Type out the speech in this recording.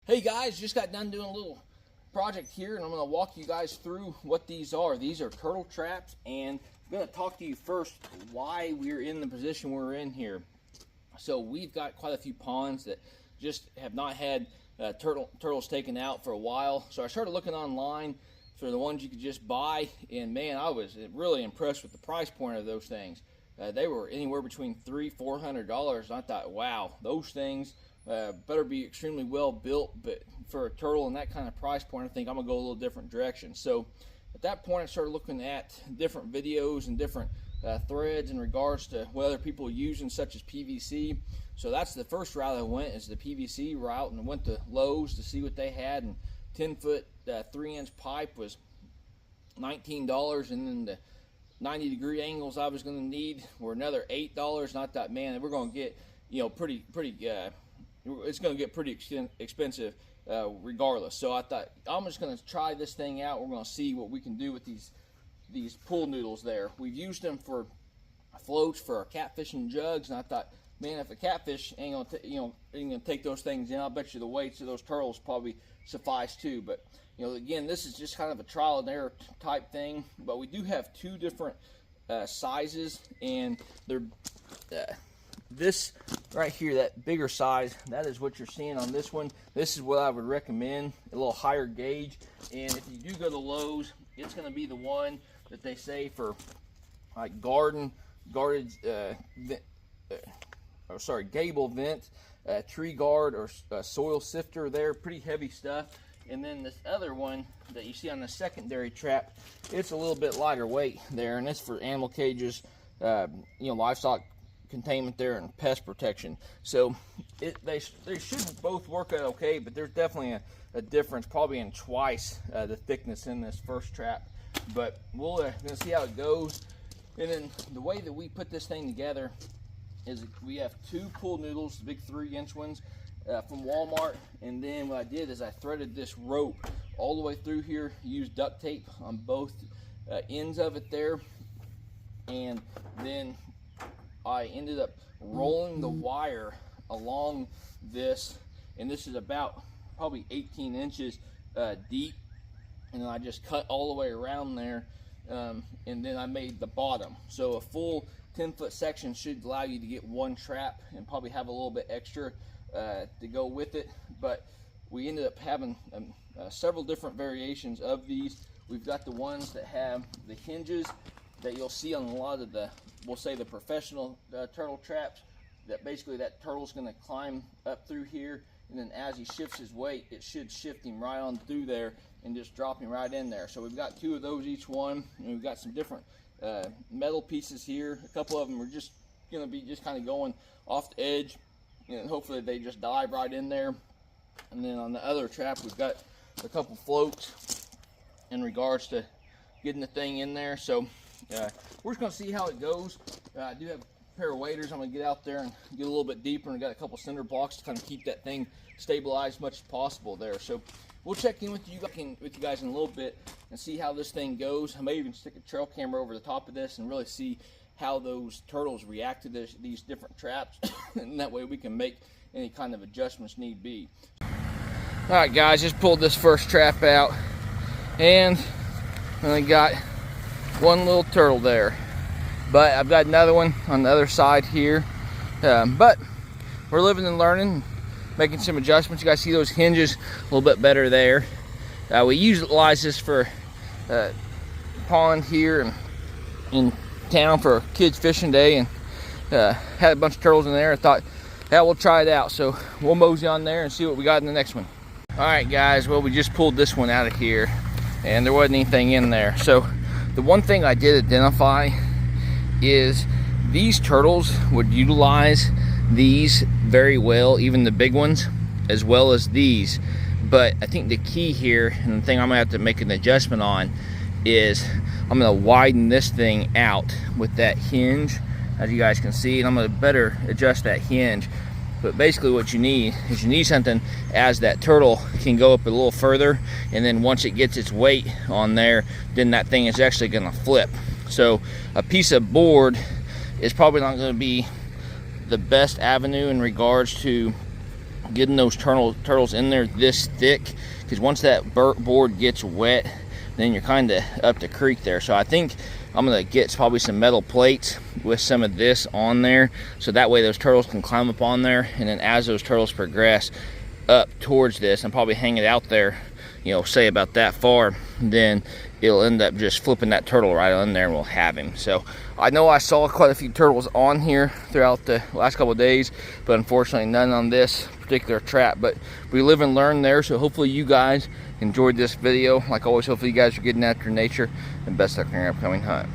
Hey guys, just got done doing a little project here, and I'm going to walk you guys through what these are. These are turtle traps, and I'm going to talk to you first why we're in the position we're in here. So we've got quite a few ponds that just have not had turtles taken out for a while. So I started looking online for the ones you could just buy, and man, I was really impressed with the price point of those things. They were anywhere between $300–400, and I thought, wow, those things better be extremely well built. But for a turtle in that kind of price point, I think I'm gonna go a little different direction. So at that point, I started looking at different videos and different threads in regards to what other people are using, such as PVC. So that's the first route I went, is the PVC route, and I went to Lowe's to see what they had. And 10-foot 3-inch pipe was $19, and then the 90-degree angles I was going to need were another $8. And I thought, man, we're going to get, it's going to get pretty expensive regardless. So I thought, I'm just going to try this thing out. We're going to see what we can do with these pool noodles there. We've used them for floats for our catfishing jugs, and I thought, man, if a catfish ain't gonna take those things in, I'll bet you the weights of those turtles probably suffice too. But again, this is just kind of a trial and error type thing. But we do have two different sizes, and they're this right here, that bigger size, that is what you're seeing on this one. This is what I would recommend, a little higher gauge. And if you do go to Lowe's, it's going to be the one that they say for like gable vent, tree guard, or soil sifter. There, pretty heavy stuff. And then this other one that you see on the secondary trap, it's a little bit lighter weight there, and it's for animal cages, livestock containment there, and pest protection. So they should both work out okay, but there's definitely a difference, probably in twice the thickness in this first trap. But we'll gonna see how it goes. And then the way that we put this thing together is we have two pool noodles, the big 3-inch ones from Walmart. And then what I did is I threaded this rope all the way through here, used duct tape on both ends of it there, and then I ended up rolling the wire along this, and this is about probably 18 inches deep, and then I just cut all the way around there, and then I made the bottom. So a full 10-foot section should allow you to get one trap and probably have a little bit extra to go with it. But we ended up having several different variations of these. We've got the ones that have the hinges that you'll see on a lot of the, we'll say, the professional turtle traps, that basically that turtle's going to climb up through here, and then as he shifts his weight, it should shift him right on through there and just drop him right in there. So we've got two of those each one, and we've got some different metal pieces here. A couple of them are just going to be just kind of going off the edge, and hopefully they just dive right in there. And then on the other trap, we've got a couple floats in regards to getting the thing in there. So we're just going to see how it goes. I do have a pair of waders. I'm going to get out there and get a little bit deeper, and got a couple cinder blocks to kind of keep that thing stabilized as much as possible there. So we'll check in with you guys in a little bit and see how this thing goes. I may even stick a trail camera over the top of this and really see how those turtles react to these different traps, and that way we can make any kind of adjustments need be. All right, guys, just pulled this first trap out, and I got one little turtle there, but I've got another one on the other side here. But we're living and learning, making some adjustments. You guys see those hinges a little bit better there. We utilize this for pond here in town for kids fishing day, and had a bunch of turtles in there. I thought, yeah, we'll try it out. So we'll mosey on there and see what we got in the next one. All right, guys, well, we just pulled this one out of here, and there wasn't anything in there. So the one thing I did identify is these turtles would utilize these very well, even the big ones, as well as these. But I think the key here, and the thing I'm gonna have to make an adjustment on, is I'm gonna widen this thing out with that hinge, as you guys can see, and I'm gonna better adjust that hinge. But basically what you need is you need something as that turtle can go up a little further, and then once it gets its weight on there, then that thing is actually gonna flip. So a piece of board is probably not gonna be the best avenue in regards to getting those turtles in there this thick, because once that board gets wet, then you're kind of up the creek there. So I think I'm gonna get probably some metal plates with some of this on there, so that way those turtles can climb up on there, and then as those turtles progress up towards this and probably hang it out there, you know, say about that far, then it'll end up just flipping that turtle right on there and we'll have him. So I know I saw quite a few turtles on here throughout the last couple of days, but unfortunately none on this particular trap. But we live and learn there, so hopefully you guys enjoyed this video. Like always, hopefully you guys are getting after nature, and best luck in your upcoming hunt.